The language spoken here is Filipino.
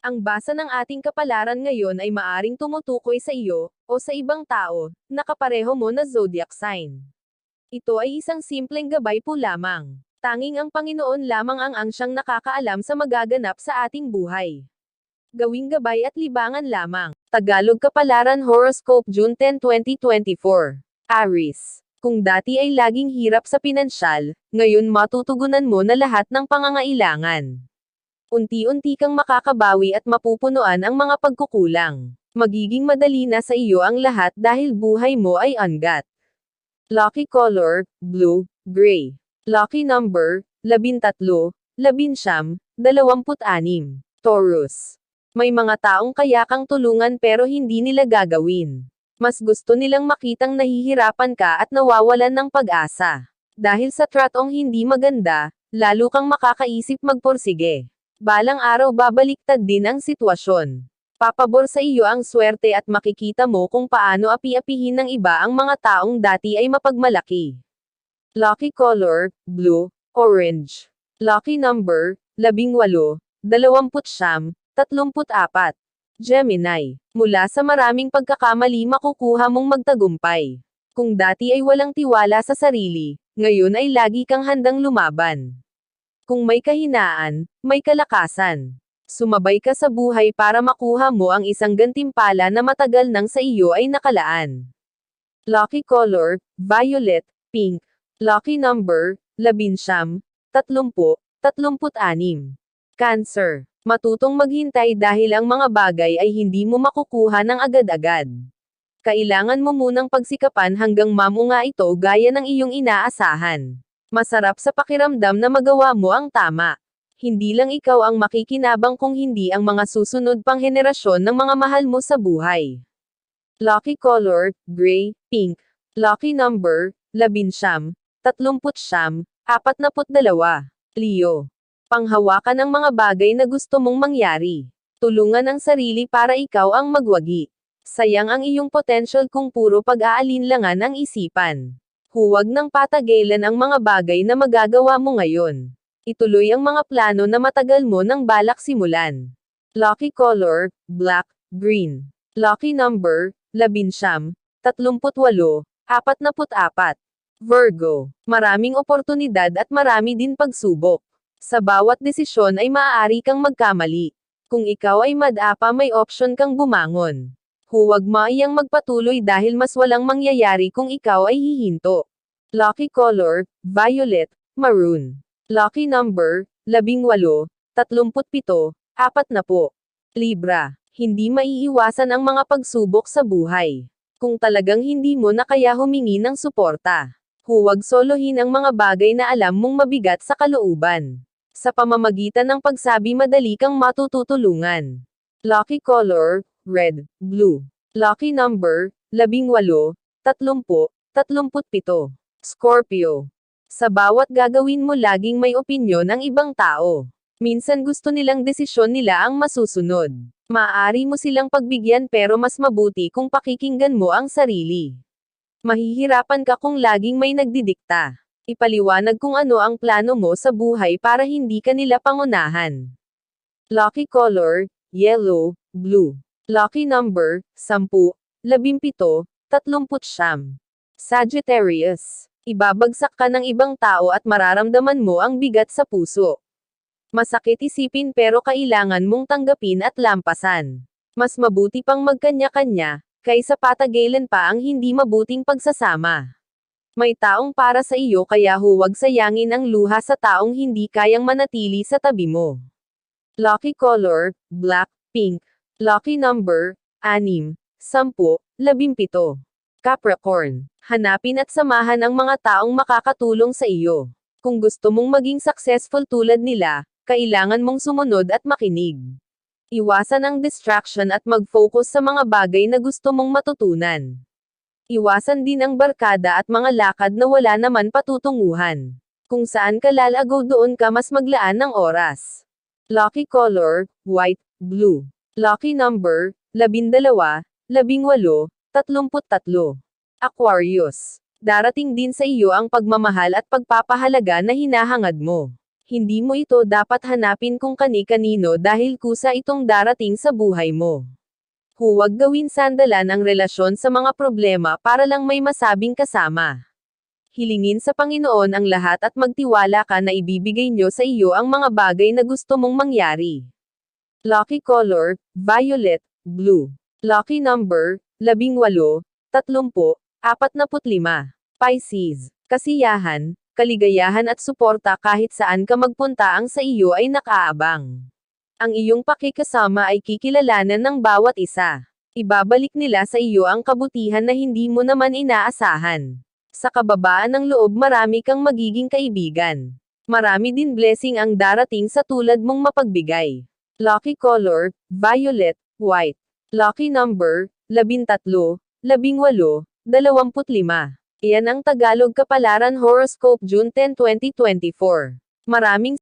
Ang basa ng ating kapalaran ngayon ay maaring tumutukoy sa iyo, o sa ibang tao, na kapareho mo na zodiac sign. Ito ay isang simpleng gabay po lamang. Tanging ang Panginoon lamang ang siyang nakakaalam sa magaganap sa ating buhay. Gawing gabay at libangan lamang. Tagalog Kapalaran Horoscope June 10, 2024. Aries. Kung dati ay laging hirap sa pinansyal, ngayon matutugunan mo na lahat ng pangangailangan. Unti-unti kang makakabawi at mapupunuan ang mga pagkukulang. Magiging madali na sa iyo ang lahat dahil buhay mo ay ungat. Lucky color, blue, gray. Lucky number, 13, 19, 26. Taurus. May mga taong kaya kang tulungan pero hindi nila gagawin. Mas gusto nilang makitang nahihirapan ka at nawawalan ng pag-asa. Dahil sa tratong hindi maganda, lalo kang makakaisip magpursige. Balang araw babaliktad din ang sitwasyon. Papabor sa iyo ang swerte at makikita mo kung paano api-apihin ng iba ang mga taong dati ay mapagmalaki. Lucky color, blue, orange. Lucky number, 18, 29, 34. Gemini. Mula sa maraming pagkakamali makukuha mong magtagumpay. Kung dati ay walang tiwala sa sarili, ngayon ay lagi kang handang lumaban. Kung may kahinaan, may kalakasan. Sumabay ka sa buhay para makuha mo ang isang gantimpala na matagal nang sa iyo ay nakalaan. Lucky color, violet, pink. Lucky number, 11, 30, 36. Cancer. Matutong maghintay dahil ang mga bagay ay hindi mo makukuha ng agad-agad. Kailangan mo munang pagsikapan hanggang mamunga ito gaya ng iyong inaasahan. Masarap sa pakiramdam na magawa mo ang tama. Hindi lang ikaw ang makikinabang kung hindi ang mga susunod pang henerasyon ng mga mahal mo sa buhay. Lucky color, gray, pink. Lucky number, 11, 39, 42. Leo. Panghawakan ang mga bagay na gusto mong mangyari. Tulungan ang sarili para ikaw ang magwagi. Sayang ang iyong potential kung puro pag-aalinlangan ang isipan. Huwag nang patagilan ang mga bagay na magagawa mo ngayon. Ituloy ang mga plano na matagal mo nang balak simulan. Lucky color, black, green. Lucky number, 11, 38, 44. Virgo. Maraming oportunidad at marami din pagsubok. Sa bawat desisyon ay maaari kang magkamali. Kung ikaw ay madapa may option kang bumangon. Huwag maiyang magpatuloy dahil mas walang mangyayari kung ikaw ay hihinto. Lucky color, violet, maroon. Lucky number, 18, 37, 40. Libra. Hindi maiiwasan ang mga pagsubok sa buhay. Kung talagang hindi mo na kaya humingi ng suporta. Huwag solohin ang mga bagay na alam mong mabigat sa kalooban. Sa pamamagitan ng pagsabi madali kang matutulungan. Lucky color, red, blue. Lucky number, 18, 30, 37. Scorpio. Sa bawat gagawin mo laging may opinyon ang ibang tao. Minsan gusto nilang desisyon nila ang masusunod. Maaari mo silang pagbigyan pero mas mabuti kung pakikinggan mo ang sarili. Mahihirapan ka kung laging may nagdidikta. Ipaliwanag kung ano ang plano mo sa buhay para hindi ka nila pangunahan. Lucky color, yellow, blue. Lucky number, 10, 17, 39. Sagittarius. Ibabagsak ka ng ibang tao at mararamdaman mo ang bigat sa puso. Masakit isipin pero kailangan mong tanggapin at lampasan. Mas mabuti pang magkanya-kanya, kaysa patagilan pa ang hindi mabuting pagsasama. May taong para sa iyo kaya huwag sayangin ang luha sa taong hindi kayang manatili sa tabi mo. Lucky color, black, pink. Lucky number, 6, 10, 17. Capricorn. Hanapin at samahan ang mga taong makakatulong sa iyo. Kung gusto mong maging successful tulad nila, kailangan mong sumunod at makinig. Iwasan ang distraction at mag-focus sa mga bagay na gusto mong matutunan. Iwasan din ang barkada at mga lakad na wala naman patutunguhan. Kung saan ka lalago doon ka mas maglaan ng oras. Lucky color, white, blue. Lucky number, 12, 18, 33. Aquarius. Darating din sa iyo ang pagmamahal at pagpapahalaga na hinahangad mo. Hindi mo ito dapat hanapin kung kani-kanino dahil kusa itong darating sa buhay mo. Huwag gawin sandalan ang relasyon sa mga problema para lang may masabing kasama. Hilingin sa Panginoon ang lahat at magtiwala ka na ibibigay niyo sa iyo ang mga bagay na gusto mong mangyari. Lucky color, violet, blue. Lucky number, 18, 30, 45. Pisces. Kasiyahan, kaligayahan at suporta kahit saan ka magpunta ang sa iyo ay nakaabang. Ang iyong pakikasama ay kikilalanan ng bawat isa. Ibabalik nila sa iyo ang kabutihan na hindi mo naman inaasahan. Sa kababaan ng loob marami kang magiging kaibigan. Marami din blessing ang darating sa tulad mong mapagbigay. Lucky color, violet, white. Lucky number, 13, 18, 25. Iyan ang Tagalog Kapalaran Horoscope June 10, 2024. Maraming